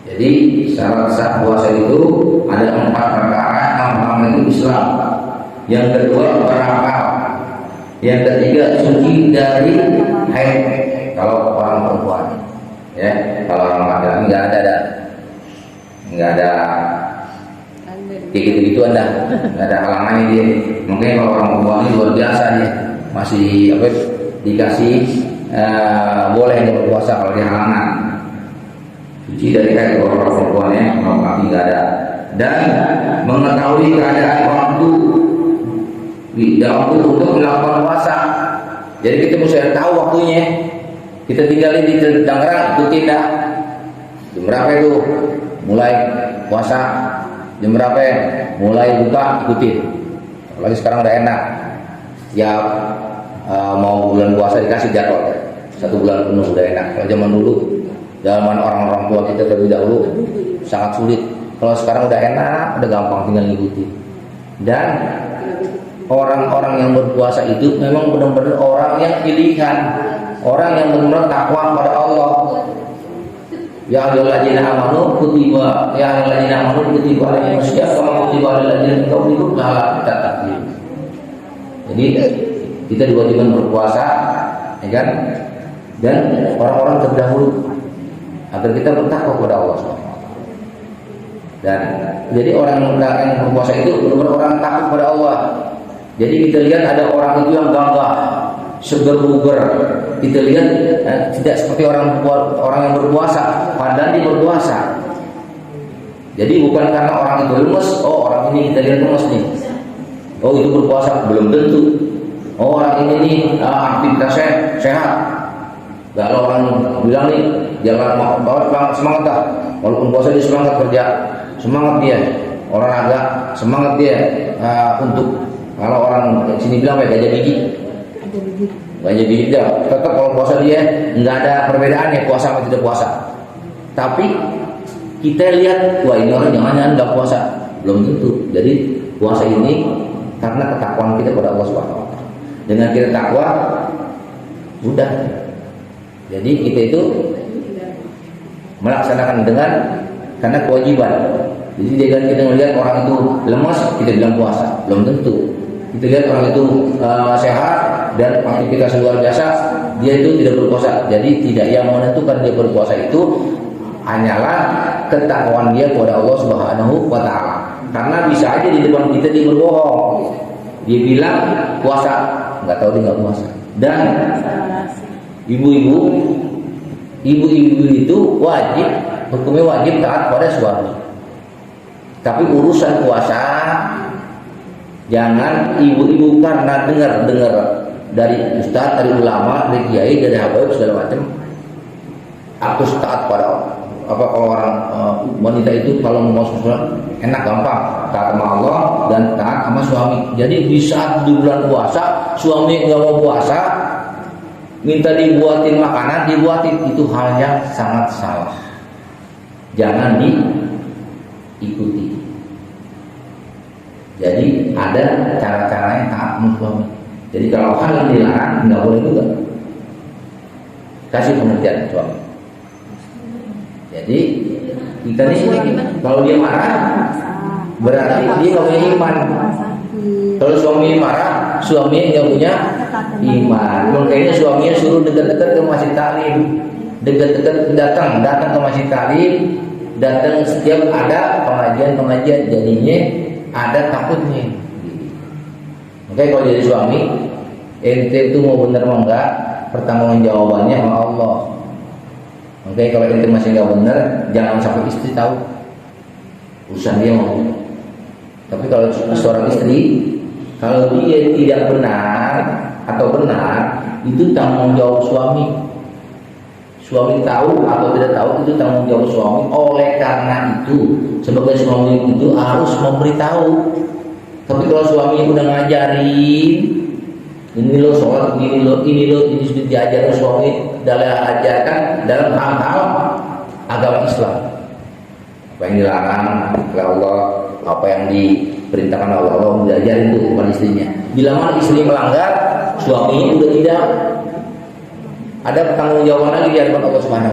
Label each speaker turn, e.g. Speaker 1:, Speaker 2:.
Speaker 1: Jadi syarat sah puasa itu ada 4 perkara. Yang pertama itu Islam, yang kedua berakal, yang ketiga suci dari haid kalau orang perempuan, ya. Kalau orang laki-laki nggak ada kayak gitu nggak ada halangannya dia. Mungkin kalau orang perempuan ini luar biasa dia masih dikasih boleh dia berpuasa kalau dia halangan. Suci dari haid orang perempuannya, kalau laki nggak ada. Dan mengetahui keadaan waktu untuk melakukan puasa. Jadi kita mesti tahu waktunya. Kita tinggalin di Tangerang, ikutin dah. Jam berapa itu mulai puasa? Jam berapa mulai buka, ikutin. Apalagi sekarang udah enak. Ya mau bulan puasa dikasih jadwal 1 bulan penuh udah enak. Kalau zaman dulu, zaman orang-orang tua kita terlebih dahulu sangat sulit. Kalau sekarang udah enak, udah gampang tinggal ngikutin. Dan orang-orang yang berpuasa itu memang benar-benar orang yang pilihan, orang yang benar-benar takwa kepada Allah. Ya ayyuhalladzina amanu kutiba alaikumus syiyam kama kutiba alal ladzina min qablikum la'allakum tattaqun. Jadi kita diwajibkan berpuasa, ya kan? Dan orang-orang terdahulu agar kita bertakwa kepada Allah SWT. Dan jadi orang yang berpuasa itu benar-benar orang takut kepada Allah. Jadi kita lihat ada orang itu yang gagah, seger buger. Kita lihat tidak seperti orang yang berpuasa, padahal dia berpuasa. Jadi bukan karena orang itu lemes, oh orang ini kita lihat lemes nih. Oh itu berpuasa, belum tentu. Oh orang ini nih aktivitasnya sehat. Kalau orang bilang nih jangan bawa semangat dah. Walaupun puasa dia semangat kerja, semangat dia olahraga, semangat dia untuk kalau orang sini bilang kayak gajah biji dia tetap kalau puasa dia nggak ada perbedaan ya puasa sama tidak puasa. Tapi kita lihat wah ini orang jangan nggak puasa, belum tentu. Jadi puasa ini karena ketakwaan kita kepada Allah Subhanahu Wa Taala. Dengan kita takwa, udah. Jadi kita itu melaksanakan dengan karena kewajiban. Jadi jangan kita melihat orang itu lemas kita bilang puasa, belum tentu. Kita lihat orang itu sehat dan aktivitas luar biasa, dia itu tidak berpuasa. Jadi tidak, yang menentukan dia berpuasa itu hanyalah ketakwaan dia kepada Allah Subhanahu Wa Taala. Karena bisa aja di depan kita dia berbohong, dia bilang puasa, nggak tahu dia nggak puasa. Dan ibu-ibu itu wajib, hukumnya wajib taat pada suami. Tapi urusan puasa, jangan ibu-ibu karena dengar dari ustaz, dari ulama, dari kiai, dari habaib segala macam, harus taat pada kalau orang wanita itu kalau mau sholat enak gampang, taat sama Allah dan taat sama suami. Jadi di saat di bulan puasa suami nggak mau puasa, minta dibuatin makanan, dibuatin, itu hal yang sangat salah. Jangan diikuti. Jadi ada cara-cara yang taat suami. Jadi kalau hal yang dilarang nggak boleh juga. Kasih pengertian suami. Jadi kita ini kalau dia marah berarti dia nggak punya iman. Kalau suami marah, suami nggak punya iman. Makanya suaminya suruh dekat-dekat ke masjid taklim, dekat-dekat datang ke masjid taklim, datang setiap ada pengajian, jadinya ada takutnya. Makanya kalau jadi suami, ente itu mau bener mau enggak, pertanggungjawabannya sama Allah. Makanya kalau ente masih enggak bener, jangan sampai istri tahu urusan dia mau. Tapi kalau seorang istri, kalau dia tidak benar atau benar, itu tanggung jawab suami. Suami tahu atau tidak tahu itu tanggung jawab suami. Oleh karena itu sebagai suami itu harus memberitahu. Tapi kalau suami udah ngajarin, ini lo sholat, ini sudah diajarkan suami dalam ajarkan dalam hal-hal agama Islam. Apa yang dilarang oleh Allah, apa yang diperintahkan oleh Allah, diajarin itu kepada istrinya. Bila mana istri melanggar, suami udah tidak ada pertanggungjawaban lagi di hadapan Allah Subhanahu.